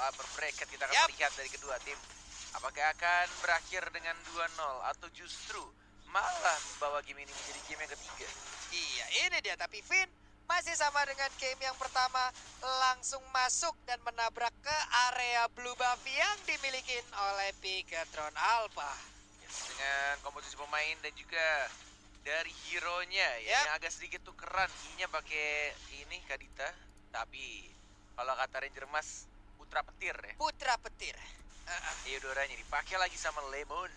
upper bracket. Kita akan melihat dari kedua tim. Apakah akan berakhir dengan 2-0 atau justru malah membawa game ini menjadi game yang ketiga? Iya, ini dia. Tapi Vin masih sama dengan game yang pertama, langsung masuk dan menabrak ke area blue buff yang dimiliki oleh Bigetron Alpha. Yes, dengan komposisi pemain dan juga dari hero-nya ya, yang agak sedikit tukeran. I-nya pakai ini Kadita, tapi kalau kata Ranger Mas, putra petir ya. Putra petir. Theodoranya dipakai lagi sama Lemon.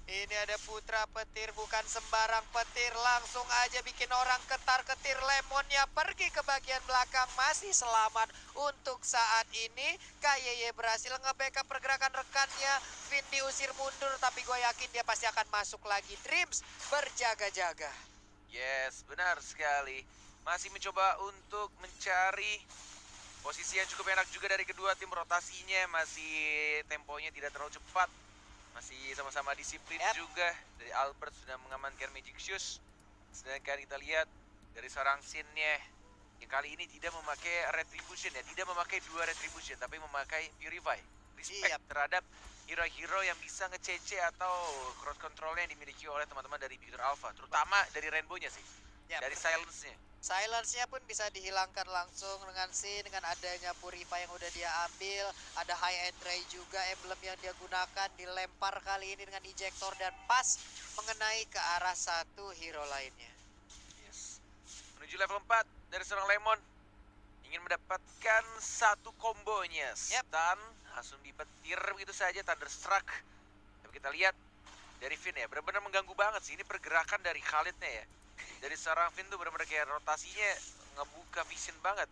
Ini ada putra petir, bukan sembarang petir. Langsung aja bikin orang ketar-ketir. Lemonnya pergi ke bagian belakang, masih selamat untuk saat ini. KYY berhasil nge-backup pergerakan rekannya. Vin diusir mundur, tapi gue yakin dia pasti akan masuk lagi. Dreams berjaga-jaga. Yes, benar sekali. Masih mencoba untuk mencari posisi yang cukup enak juga dari kedua tim. Rotasinya masih temponya tidak terlalu cepat. Masih sama-sama disiplin juga. Dari Albert sudah mengamankan Magic Shoes. Sedangkan kita lihat dari seorang Sin-nya yang kali ini tidak memakai Retribution ya. Tidak memakai 2 Retribution, tapi memakai Purify. Respect terhadap hero-hero yang bisa nge-CC atau cross control-nya yang dimiliki oleh teman-teman dari Bigetron Alpha. Terutama dari Rainbow-nya sih. Dari Silence-nya. Silence-nya pun bisa dihilangkan langsung dengan dengan adanya Purify yang udah dia ambil. Ada High and Dry juga, emblem yang dia gunakan dilempar kali ini dengan ejector dan pas mengenai ke arah satu hero lainnya. Yes. Menuju level 4 dari seorang Lemon. Ingin mendapatkan satu kombonya. Stun, langsung dipetir begitu saja, Thunderstruck. Tapi kita lihat dari Vin ya, benar-benar mengganggu banget sih. Ini pergerakan dari Khalidnya ya. Dari seorang Vin tuh benar-benar kayak rotasinya ngebuka vision banget.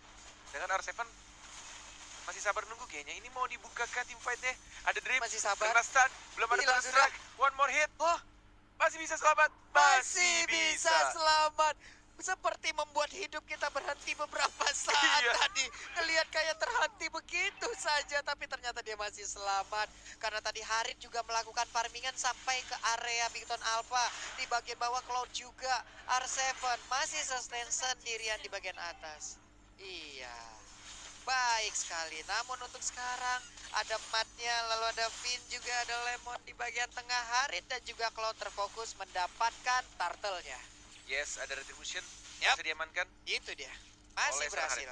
Dengan R7 masih sabar nunggu kayaknya. Ini mau dibuka ke team fight-nya. Ada Dream, masih sabar. kena stun, belum ada Thunderstruck. One more hit. Masih bisa selamat. Masih bisa selamat. Seperti membuat hidup kita berhenti beberapa saat tadi. Ngelihat kayak terhenti begitu saja. Tapi ternyata dia masih selamat. Karena tadi Harit juga melakukan farmingan sampai ke area Bigetron Alpha. Di bagian bawah Cloud juga. R7 masih sustain sendirian di bagian atas. Iya. Baik sekali. Namun untuk sekarang ada Matnya, lalu ada Vin juga, ada Lemon di bagian tengah. Harit dan juga Cloud terfokus mendapatkan turtle-nya. Yes, ada Retribution. Bisa diamankan. Itu dia. Masih berhasil.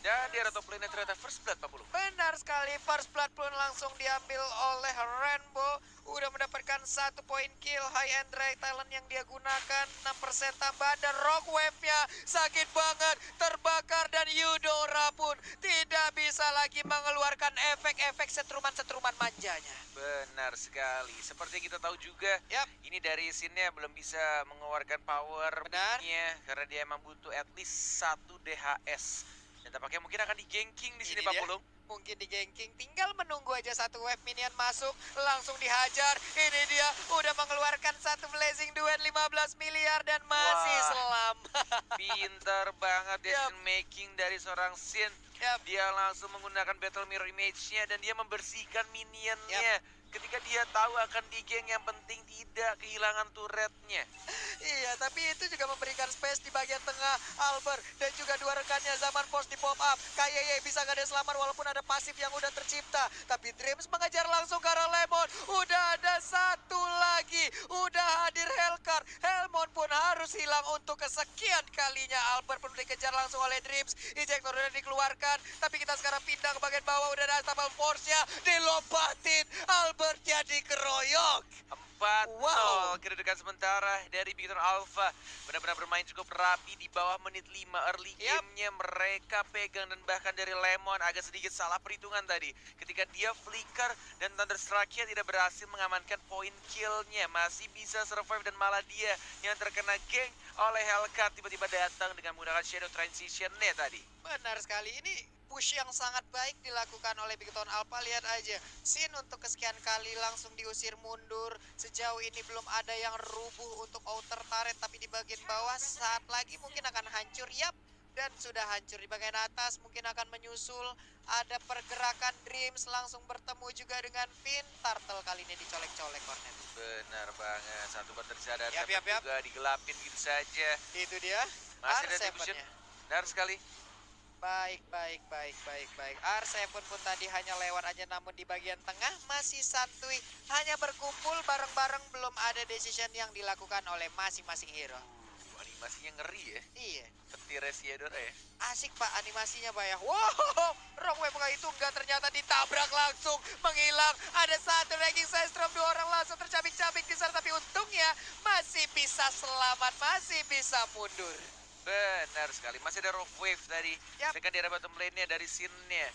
Dan di top lane ternyata First Blood 40. Benar sekali, First Blood pun langsung diambil oleh Rainbow. Udah mendapatkan 1 poin kill. High and Dry talent yang dia gunakan 6% tambahan. Dan Rock Wave-nya sakit banget, terbakar. Dan Eudora pun tidak bisa lagi mengeluarkan efek-efek setruman-setruman manjanya. Benar sekali. Seperti kita tahu juga, ini dari Sin-nya belum bisa mengeluarkan power nya karena dia emang butuh at least 1 DHS. Dan tampaknya mungkin akan di-ganking di sini Pak Pulung. Mungkin di-ganking, tinggal menunggu aja satu wave minion masuk, langsung dihajar. Ini dia, udah mengeluarkan satu Blazing Duet 15 miliar dan masih selamat. Pintar banget decision making dari seorang Sin. Dia langsung menggunakan Battle Mirror Image-nya dan dia membersihkan minionnya. Ketika dia tahu akan di-gank, yang penting tidak kehilangan turretnya. Iya, tapi itu juga memberikan space di bagian tengah. Albert dan juga dua rekannya Zaman Force di pop up. KYY bisa gak ada selamat walaupun ada pasif yang udah tercipta. Tapi Dreams mengejar langsung ke arah Lemon. Udah ada satu lagi. Udah hadir Hellcar. Helmon pun harus hilang untuk kesekian kalinya. Albert pun dikejar langsung oleh Dreams. Ejector udah dikeluarkan. Tapi kita sekarang pindah ke bagian bawah. Udah ada Astable Force-nya. Dilompatin. Albert jadi keroyok. 4-0 kedudukan sementara dari Bigetron Alpha. Benar-benar bermain cukup rapi di bawah menit 5 early game-nya. Mereka pegang dan bahkan dari Lemon agak sedikit salah perhitungan tadi. Ketika dia flicker dan Thunderstruck-nya tidak berhasil mengamankan poin kill-nya. Masih bisa survive dan malah dia yang terkena gank oleh Hellcat tiba-tiba datang dengan menggunakan Shadow Transition-nya tadi. Benar sekali, ini push yang sangat baik dilakukan oleh Bigetron Alpha. Lihat aja, Sin untuk kesekian kali langsung diusir mundur. Sejauh ini belum ada yang rubuh untuk outer turret, tapi di bagian bawah saat lagi mungkin akan hancur. Dan sudah hancur di bagian atas, mungkin akan menyusul. Ada pergerakan Dreams langsung bertemu juga dengan Vin. Turtle kali ini dicolek-colek Cornet. Benar banget, satu bater sadar Yap. juga digelapin gitu saja. Itu dia. Masih ada Retribution. Benar sekali. Baik. R7 pun tadi hanya lewat aja, namun di bagian tengah masih santuy. Hanya berkumpul bareng-bareng, belum ada decision yang dilakukan oleh masing-masing hero. Animasinya ngeri ya. Iya. Petirnya si Eudora ya. Asik pak animasinya pak ya. Wow, Wrongway bukan itu enggak, ternyata ditabrak langsung, menghilang. Ada satu ranking Sandstorm, 2 orang langsung tercabik-cabik di sana, tapi untungnya masih bisa selamat, masih bisa mundur. Benar sekali, masih ada Rock Wave tadi. Yap. Second di bottom lane-nya dari scene-nya.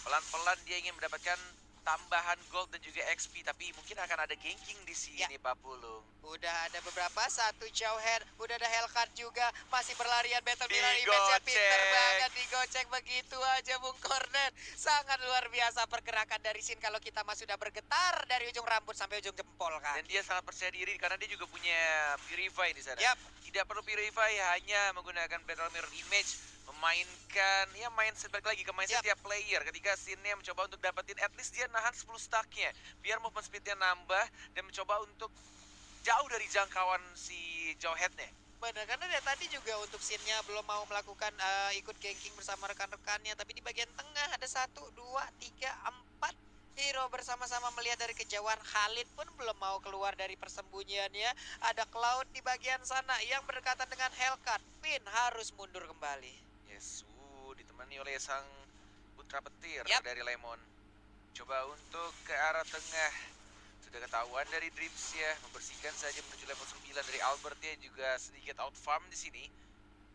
Pelan-pelan dia ingin mendapatkan tambahan gold dan juga XP, tapi mungkin akan ada ganking di sini Pak Pulung. Udah ada beberapa, satu jauh head, udah ada Hellcat juga, masih berlarian Battle Mirror image-nya pinter banget, digocek begitu aja Bung Cornet. Sangat luar biasa pergerakan dari Sin kalau kita mah sudah bergetar dari ujung rambut sampai ujung jempol kan. Dan dia sangat percaya diri karena dia juga punya Purify di sana. Yap. Tidak perlu Purify, hanya menggunakan Battle Mirror image, memainkan, ya mindset balik lagi ke mindset tiap player. Ketika Sin-nya mencoba untuk dapetin, at least dia nahan 10 stack-nya, biar movement speed-nya nambah dan mencoba untuk jauh dari jangkauan si Jawhead-nya. Benar, karena dia tadi juga untuk scene-nya belum mau melakukan ikut ganking bersama rekan-rekannya, tapi di bagian tengah ada 1, 2, 3, 4 hero bersama-sama melihat dari kejauhan. Khalid pun belum mau keluar dari persembunyiannya. Ada Cloud di bagian sana yang berdekatan dengan Hellcat. Finn harus mundur kembali. Yes, ditemani oleh sang putra petir Yap. dari Lemon. Coba untuk ke arah tengah. Sudah ketahuan dari Dreams ya, membersihkan saja menuju level 9 dari Albert ya, juga sedikit out farm di sini.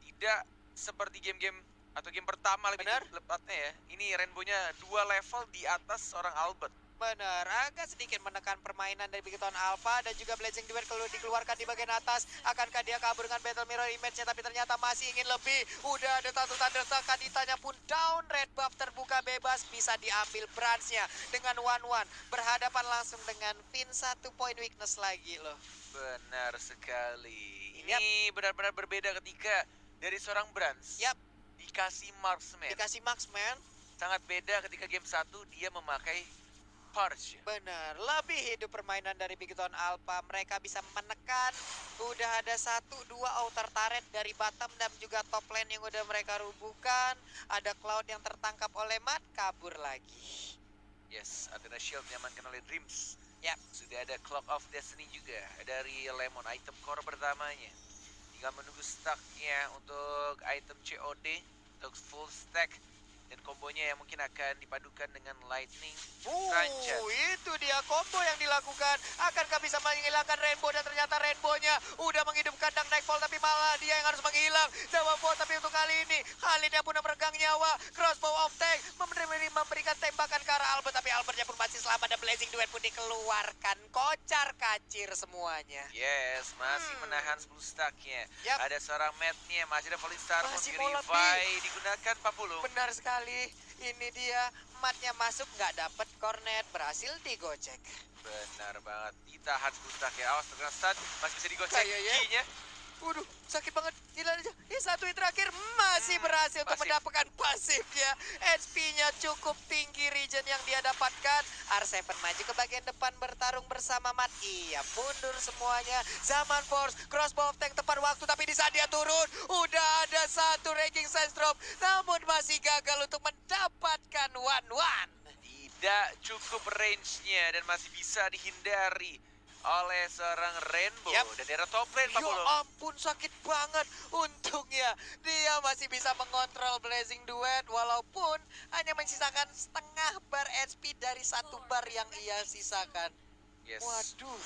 Tidak seperti game-game atau game pertama lebih lepatnya ya. Ini Rainbow-nya 2 level di atas seorang Albert. Benar, agak sedikit menekan permainan dari Bigoton Alpha dan juga Blazing Duet kalau dikeluarkan di bagian atas. Akankah dia kabur dengan Battle Mirror image-nya, tapi ternyata masih ingin lebih. Udah ada satu Thunder Kaditanya pun down, red buff terbuka bebas, bisa diambil branch-nya dengan 1-1. Berhadapan langsung dengan Finn, 1 point weakness lagi loh. Benar sekali. Ini benar-benar berbeda ketika dari seorang branch dikasih marksman. Dikasih marksman. Sangat beda ketika game 1 dia memakai Purge. Benar, lebih hidup permainan dari Bigoton Alpha. Mereka bisa menekan. Udah ada 1, 2 outer turret dari bottom dan juga top lane yang udah mereka rubuhkan. Ada Cloud yang tertangkap oleh Matt, kabur lagi. Yes, Athena Shield diamankan oleh Dreams. Yap. Sudah ada Clock of Destiny juga dari Lemon, item core pertamanya. Tinggal menunggu stacknya untuk item COD, untuk full stack. Dan kombonya yang mungkin akan dipadukan dengan Lightning Rancet. Itu dia combo yang dilakukan. Akankah bisa menghilangkan Rainbow, dan ternyata Rainbow-nya udah menghidupkan Dark Nightfall, tapi malah dia yang harus menghilang. Jawab bot, tapi untuk kali ini Khalidnya pun meregang nyawa. Crossbow of Tank memberikan tembakan ke arah Albert, tapi Albertnya pun masih selamat dan Blazing Duet pun dikeluarkan. Kocar kacir semuanya. Yes, masih menahan 10 stacknya. Yap. Ada seorang Matt-nya, masih ada Polystar, Masih mau Purify digunakan 40. Benar sekali. Ini dia, matnya masuk, nggak dapet Cornet, berhasil digocek. Benar banget, ditahan 10 stack ya. Awas terkena stun, masih bisa digocek key-nya. Waduh, sakit banget. Gila aja. Ini satu hit terakhir masih berhasil untuk mendapatkan pasifnya. HP-nya cukup tinggi region yang dia dapatkan. R7 maju ke bagian depan bertarung bersama Matt. Iya, mundur semuanya. Zaman Force, crossbow of tank tepat waktu, tapi di saat dia turun, udah ada satu ranking Sandstorm, namun masih gagal untuk mendapatkan 1-1. Tidak cukup range-nya dan masih bisa dihindari oleh seorang Rainbow. Dan daerah top lane 40. Ya ampun, sakit banget. Untungnya dia masih bisa mengontrol Blazing Duet walaupun hanya menyisakan setengah bar HP dari 1 bar yang ia sisakan. Yes. Waduh.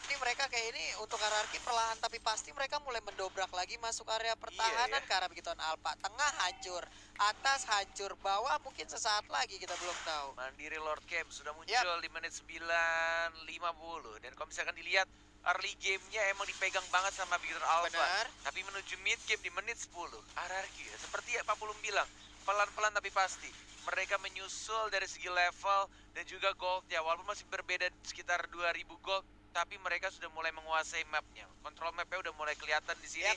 Ini mereka kayak ini untuk hierarki perlahan tapi pasti mereka mulai mendobrak lagi masuk area pertahanan ke arah Bigoton Alpha. Tengah hancur, atas hancur, bawah mungkin sesaat lagi kita belum tahu. Mandiri Lord Camp sudah muncul di menit 9.50. Dan kalau misalkan dilihat early game-nya emang dipegang banget sama Bigoton Alpha. Benar. Tapi menuju mid game di menit 10, hierarki ya, seperti yang Pak Pulung bilang, pelan-pelan tapi pasti. Mereka menyusul dari segi level dan juga gold-nya. Walaupun masih berbeda sekitar 2000 gold, tapi mereka sudah mulai menguasai map-nya. Kontrol map-nya udah mulai kelihatan di sini.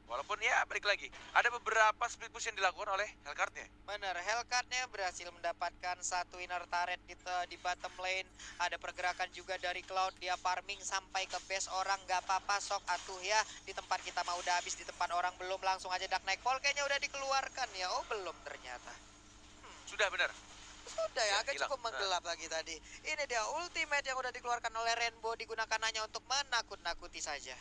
Walaupun ya balik lagi, ada beberapa split push yang dilakukan oleh Hellcard-nya. Bener, Hellcat-nya berhasil mendapatkan satu inner turret di bottom lane. Ada pergerakan juga dari Cloud, dia farming sampai ke base orang. Gak apa-apa sok atuh ya, di tempat kita mah udah habis, di tempat orang belum. Langsung aja Dark Nightfall kayaknya udah dikeluarkan ya. Oh belum ternyata. Sudah benar. Sudah ya, Ya, agak hilang. cukup menggelap lagi tadi. Ini dia ultimate yang udah dikeluarkan oleh Rainbow, digunakan hanya untuk menakut-nakuti saja.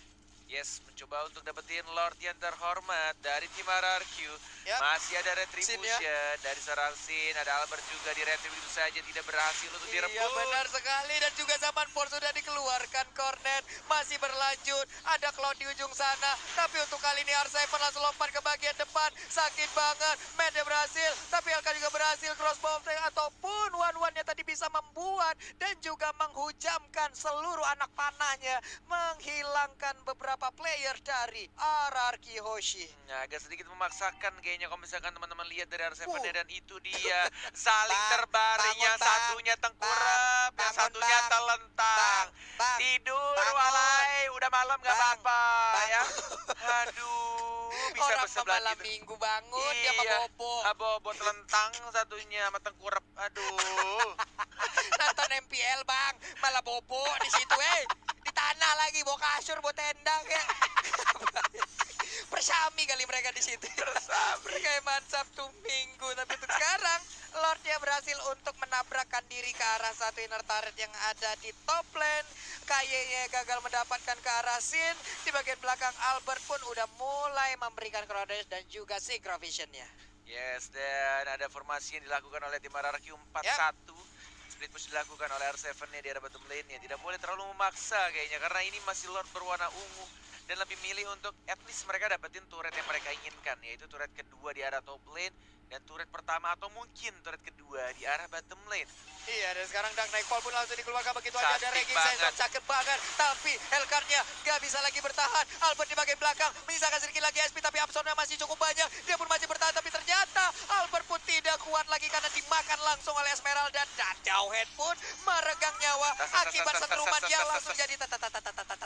Yes, mencoba untuk dapetin Lord yang terhormat dari tim RRQ. Yap. Masih ada Sin Retribution ya. dari seorang Sin. Ada Albert juga di Retribution itu saja tidak berhasil untuk direbut. Iya benar sekali, dan juga Zaman Force sudah dikeluarkan. Cornet masih berlanjut, ada Cloud di ujung sana. Tapi untuk kali ini R7 langsung lompat ke bagian depan. Sakit banget, Mede berhasil, tapi Elka juga berhasil crossbow ataupun one-one-nya tadi bisa membuat dan juga menghujamkan seluruh anak panahnya, menghilangkan beberapa player dari RRQ Hoshi. Nah, agak sedikit memaksakan kayaknya kalau misalkan teman-teman lihat dari R7 dan itu dia saling terbaring, yang satunya tengkurap, yang satunya telentang. Tidur walai, udah malam gak apa-apa ya. Aduh, bisa Orang bersebelah malam gitu. minggu bangun, dia Iya, bobo. bobo telentang satunya sama tengkurap. Aduh. Nonton MPL bang, malah bobo di situ di tanah lagi, bawa kasur, bawa tenda kayak. Persami kali mereka di situ. Mereka emang Sabtu Minggu, tapi untuk sekarang Lordnya berhasil untuk menabrakkan diri ke arah satu inner turret yang ada di top lane. KY-nya gagal mendapatkan ke arah Sin. Di bagian belakang Albert pun udah mulai memberikan Chronos dan juga Synchro Vision-nya. Yes, dan ada formasi yang dilakukan oleh tim RRQ 4-1. Split push dilakukan oleh R7-nya di arah bottom lane-nya. Tidak boleh terlalu memaksa kayaknya, karena ini masih Lord berwarna ungu. Dan lebih milih untuk at least mereka dapetin turret yang mereka inginkan, yaitu turret kedua di arah top lane dan turret pertama atau mungkin turret kedua di arah bottom lane. Iya, dan sekarang Dark Nightfall pun langsung dikeluarkan begitu aja. Ada Cantik Reggie Sensor, banget. cakep banget. Tapi Hellcard-nya gak bisa lagi bertahan. Albert di bagian belakang menyisakan sedikit lagi SP, tapi Absol-nya masih cukup banyak. Dia pun masih bertahan, tapi ternyata Albert pun tidak kuat lagi karena dimakan langsung oleh Esmeralda. Dan Jauhead pun meregang nyawa akibat setruman yang langsung jadi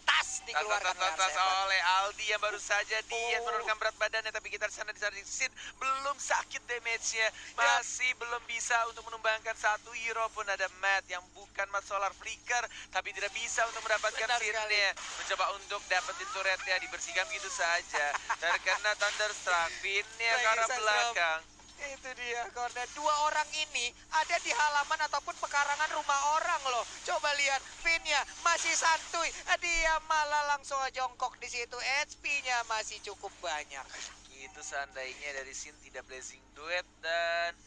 tas dikeluarkan oleh Aldi yang baru saja diet menurunkan berat badannya, tapi kita di sana di Sin belum sakit damage-nya, masih belum bisa untuk menumbangkan satu hero pun. Ada Matt yang bukan Matt Solar Flicker, tapi tidak bisa untuk mendapatkan Sin-nya. Mencoba untuk dapetin turretnya, dibersihkan begitu saja. Terkena Thunderstruck, Fin-nya ke arah belakang. Itu dia, Cornet. Dua orang ini ada di halaman ataupun pekarangan rumah orang loh. Coba lihat, Fin-nya masih santuy. Dia malah langsung jongkok di situ. HP-nya masih cukup banyak. Itu seandainya dari Sin tidak Blazing Duet dan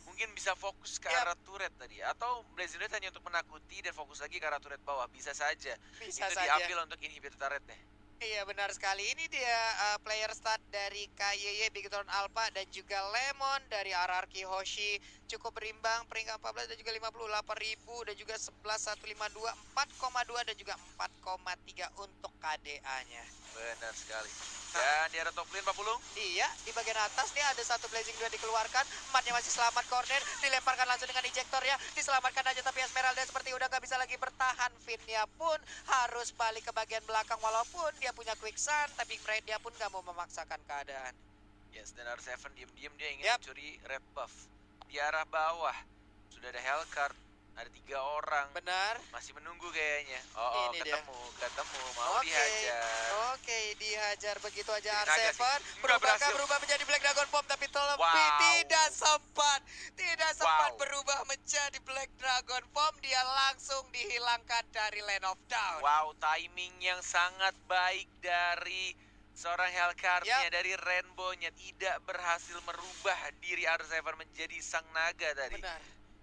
mungkin bisa fokus ke arah turret tadi. Atau Blazing Duet hanya untuk menakuti dan fokus lagi ke arah turret bawah. Bisa saja. Bisa itu saja. diambil untuk inhibit turretnya. Iya benar sekali, ini dia player start dari KYY, Bigtron Alpha dan juga Lemon dari RRQ Hoshi. Cukup berimbang, peringkat 14 dan juga 58.000 dan juga 11.152, 4,2 dan juga 4,3 untuk KDA-nya. Benar sekali. Dan di arah top lane Pak Pulung. Iya, di bagian atas nih ada satu Blazing Duel dikeluarkan. Matnya masih selamat, corner dilemparkan langsung dengan injektor ya. Diselamatkan aja, tapi Esmeralda seperti udah gak bisa lagi bertahan. Fin-nya pun harus balik ke bagian belakang walaupun dia punya quicksand, tapi dia pun gak mau memaksakan keadaan. Yes, dan R7 diem-diem dia ingin Yap. mencuri red buff. Di arah bawah sudah ada Hellcard, ada 3 orang. Benar. Masih menunggu kayaknya. Oh, Ini dia. ketemu, mau dihajar. Oke, dihajar begitu aja Jadi naga R7. sih. Berubah menjadi Black Dragon Bomb, tapi terlebih Wow. tidak sempat Wow. berubah menjadi Black Dragon Bomb. Dia langsung dihilangkan dari Land of Dawn. Wow, timing yang sangat baik dari seorang Hellcard-nya, Yap. dari Rainbow-nya. Tidak berhasil merubah diri R7 menjadi sang naga tadi. Benar.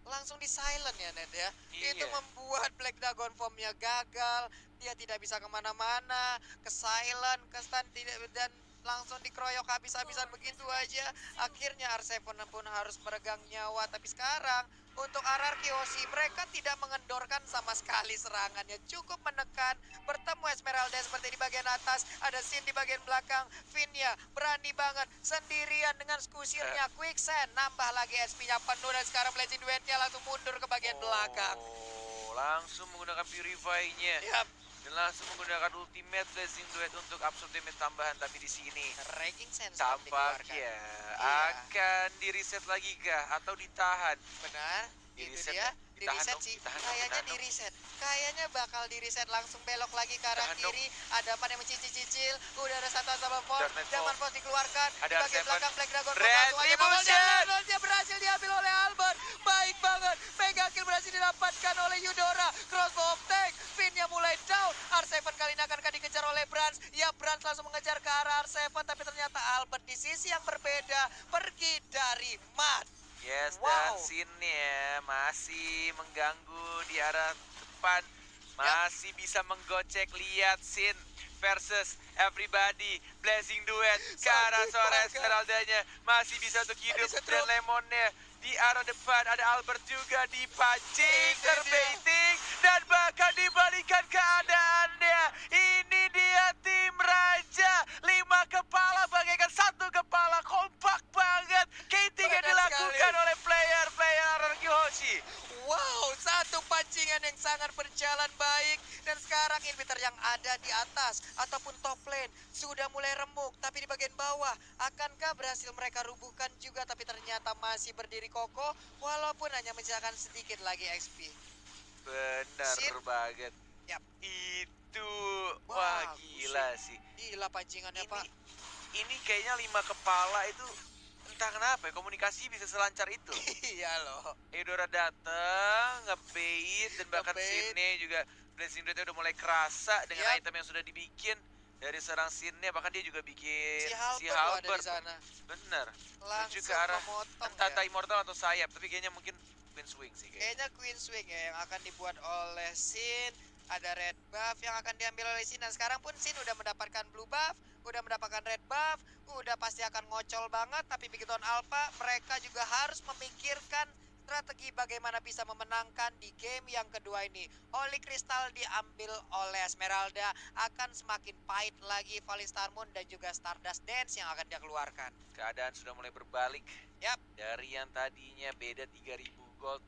Langsung di silent ya Ned ya. Iya. Itu membuat Black Dragon Bomb-nya gagal. Dia tidak bisa kemana-mana. Ke silent, ke stun, dan langsung dikeroyok habis-habisan begitu aja. Akhirnya R7 pun harus meregang nyawa. Tapi sekarang untuk RRQ Hoshi, mereka tidak mengendorkan sama sekali serangannya. Cukup menekan, bertemu Esmeralda seperti di bagian atas. Ada Sin di bagian belakang. Fin-nya berani banget sendirian dengan skusirnya. Quicksand, nambah lagi SP-nya penuh. Dan sekarang Blazing Duet-nya langsung mundur ke bagian belakang. Oh, langsung menggunakan Purify-nya. Yap. Dan langsung menggunakan ultimate Blazing Duet untuk absorb damage tambahan. Tapi di sini Raging Sense dikeluarkan. tampaknya akan di-reset lagi kah? Atau ditahan? Benar, itu Di-reset dia. ya? Ditahan Di-reset dong, sih. ditahan dong, Kayaknya ditahan dong. di-reset. Kayaknya bakal di-reset langsung belok lagi ke arah Tahan dong. kiri. Ada Pan yang mencicil-cicil. Udah ada satu sama Force. Dark Knight Zaman Force. Force dikeluarkan. Ada Di bagian R7. belakang Black Dragon Retribution! Lordnya berhasil diambil oleh Albert. Baik banget. Mega kill berhasil didapatkan oleh Eudora. Crossbow of tank. Pinnya mulai down. R7 kali ini akan dikejar oleh Brans. Ya, Brans langsung mengejar ke arah R7. Tapi ternyata Albert di sisi yang berbeda. Pergi dari Mat. Yes, Wow. dan scene-nya masih mengganggu di arah depan. Masih bisa menggocek. Lihat scene versus everybody. Blazing Duet ke arah Sakit Sora banget. Esmeraldanya. Masih bisa untuk hidup. Bisa Dan drop. Lemonnya di arah depan. Ada Albert juga dipancing, Itu dia. terbaiting. Dan bahkan dibalikan keadaannya. Ini dia tim Raja. 5 kepala bagaikan 1 kepala. Kompak banget. Kating yang Benar dilakukan sekali. oleh player Araki Hoshi. Wow, satu pancingan yang sangat berjalan baik. Dan sekarang inhibitor yang ada di atas ataupun top lane sudah mulai remuk. Tapi di bagian bawah, akankah berhasil mereka rubuhkan juga? Tapi ternyata masih berdiri kokoh walaupun hanya menyisakan sedikit lagi XP. Benar Sin. banget. Yap. Itu, Wah, wah gila sih. Gila pancingannya, Pak. Ini kayaknya 5 kepala itu entah kenapa ya, komunikasi bisa selancar itu. Iya loh. Eudora datang, ngebait, dan bahkan Ngebait. scene juga Blazing Duetnya udah mulai kerasa dengan Yap. item yang sudah dibikin dari serang scene-nya, bahkan dia juga bikin Si Halberd loh ada di sana. Bener. Langsung Menuju ke arah memotong entah ya. Immortal atau sayap, tapi kayaknya mungkin Queen Swing sih kayaknya. Kayaknya Queen Swing ya yang akan dibuat oleh Sin. Ada red buff yang akan diambil oleh Sin. Dan sekarang pun Sin udah mendapatkan blue buff, udah mendapatkan red buff, udah pasti akan ngocol banget. Tapi begitu Alpha, mereka juga harus memikirkan strategi bagaimana bisa memenangkan di game yang kedua ini. Holy Crystal diambil oleh Esmeralda, akan semakin pahit lagi Valistar Moon dan juga Stardust Dance yang akan dia keluarkan. Keadaan sudah mulai berbalik. Yap. Dari yang tadinya beda 3.000 gold,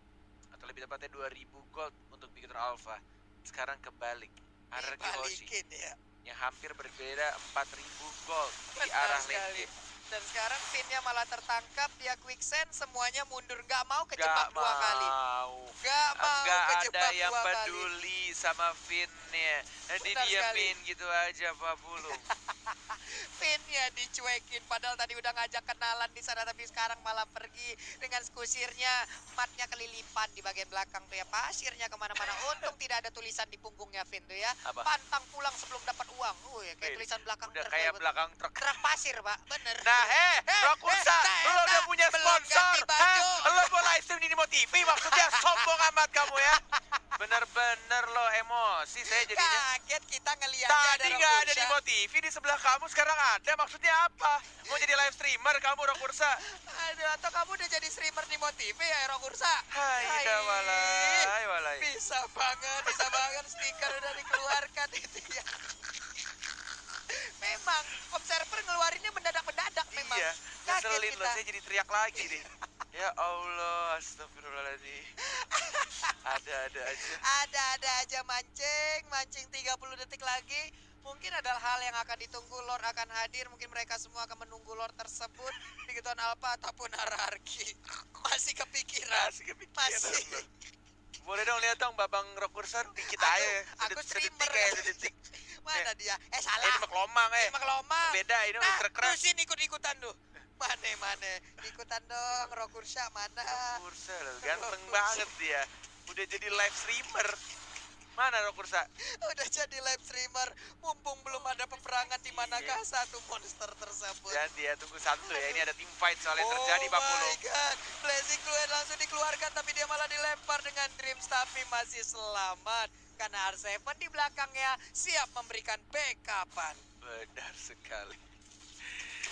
atau lebih tepatnya 2.000 gold untuk Victor Alpha, sekarang kebalik. Araki Hoshi Dibalikin ya. yang hampir berbeda 4.000 gold di Benar arah sekali. lane game. Dan sekarang Finnya malah tertangkap, dia quicksand, semuanya mundur. Nggak mau Gak kejebak dua kali. mau. Nggak mau Nggak ada kejebak yang dua kali. peduli sama Finn-nya. Nanti Benar diamin gitu aja Pak Bulu. Finnya dicuekin, padahal tadi udah ngajak kenalan di sana, tapi sekarang malah pergi dengan kusirnya. Matnya kelilipan di bagian belakang tuh ya, pasirnya kemana-mana. Untung tidak ada tulisan di punggungnya Finn tuh ya. Apa? Pantang pulang sebelum dapat uang. Ya, kayak Wih, tulisan belakang Udah truk kayak kayak belakang truk. truk pasir, Pak. Bener. Nah, Rokursa, lo udah punya belum sponsor. ganti baju. Lo mau live stream di Nimo TV, maksudnya sombong amat kamu ya. Bener-bener lo emosi saya jadinya. Kaget kita ngeliatnya Tadi nggak ada di Rokursa. Nimo TV, di sebelah kamu sekarang ada. Maksudnya apa? Mau jadi live streamer kamu Rokursa? Aduh, atau kamu udah jadi streamer di TV ya, Rokursa? Hai, walai, walai. Bisa banget stiker udah dikeluarkan itu ya. Memang observer ngeluarinnya mendadak-mendadak memang. Iya, Kaget ngeselin lo, kita. saya jadi teriak lagi deh. Ya Allah, astagfirullahaladzim. Ada-ada aja. Ada aja mancing 30 detik lagi. Mungkin adalah hal yang akan ditunggu, Lord akan hadir. Mungkin mereka semua akan menunggu Lord tersebut di Gituan Alpha ataupun Hierarchy. Masih kepikiran. Masih kepikiran. Masih. Boleh dong lihat dong Babang Rokursa dikit aja. Aku Sedetik streamer. kayak sedetik. Mana dia? Ini Salah. mah kelomang Ini mah kelomang. Beda, ini Nah, ultra keras. tuh sini ikut-ikutan tuh. Mana. Ikutan dong, Rokursa mana? Rokursa loh, ganteng banget dia. Udah jadi live streamer. Mana Rokursa? Udah jadi live streamer, mumpung belum ada peperangan di manakah satu monster tersebut. Dan dia tunggu satu ya, ini ada team fight soalnya terjadi Pak Oh Pulu. my god, Blazing Duet langsung dikeluarkan tapi dia malah dilempar dengan Dreams tapi masih selamat. Karena R7 di belakangnya siap memberikan backupan. Benar sekali.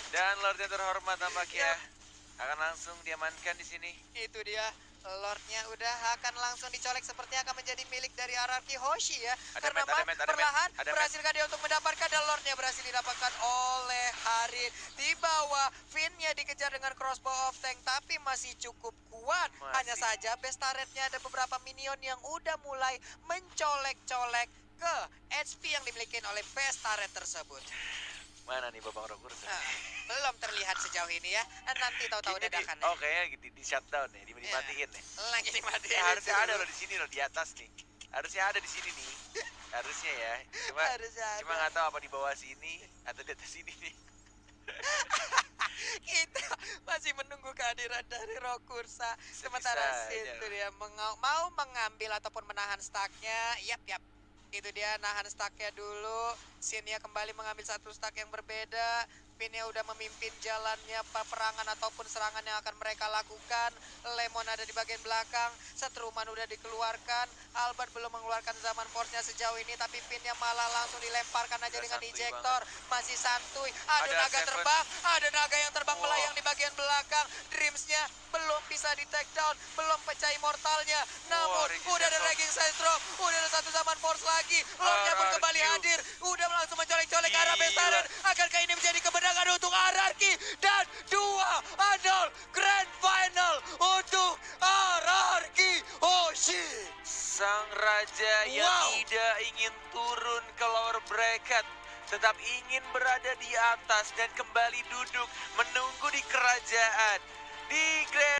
Dan Lord yang terhormat tampaknya akan langsung diamankan di sini. Itu dia, Lordnya udah akan langsung dicolek sepertinya akan menjadi milik dari Araki Hoshi ya. Ada Karena met, ada perlahan met. berhasilkah dia untuk mendapatkan dan Lordnya berhasil didapatkan oleh Harit. Di bawah, Finnya dikejar dengan crossbow of tank tapi masih cukup kuat. Masih. Hanya saja best turretnya ada beberapa minion yang udah mulai mencolek-colek ke HP yang dimiliki oleh Pestaret tersebut. Mana nih Babang Rokursa? Nah, belum terlihat sejauh ini ya. Nanti tahu-tahu dadakan. Oh kayaknya di shutdown ya, dimatiin ya. Lagi dimatiin. Ya, harusnya ada loh di sini loh, di atas nih. Harusnya ada di sini nih. Harusnya ya. Cuma nggak tahu apa di bawah sini atau di atas sini nih. Kita masih menunggu kehadiran dari Rokursa. Sementara Bisa situ aja. dia mau mengambil ataupun menahan staknya. Yap. Itu dia nahan staknya dulu. Sinnya kembali mengambil satu stak yang berbeda. Pinnya udah memimpin jalannya peperangan ataupun serangan yang akan mereka lakukan. Lemon ada di bagian belakang. Setruman udah dikeluarkan. Albert belum mengeluarkan zaman force-nya sejauh ini, tapi pinnya malah langsung dilemparkan aja Udah dengan santuy ejector. Masih santuy. Ada naga Seven. terbang. Ada naga yang terbang Wow. melayang di bagian belakang. Dreams-nya belum bisa di take down. Belum pecah immortalnya. Namun Reggie udah ada Sensor. Raging Sandstrom. Udah ada satu zaman force lagi. Lordnya pun kembali RRQ. hadir. Udah langsung mencolek-colek ke arah Gila. Pestaret. Akankah ini menjadi kemenangan untuk RRQ? Dan 2-0 Grand Final untuk RRQ Hoshi. Sang raja yang Wow. tidak ingin turun ke lower bracket, tetap ingin berada di atas dan kembali duduk menunggu di kerajaan di Grand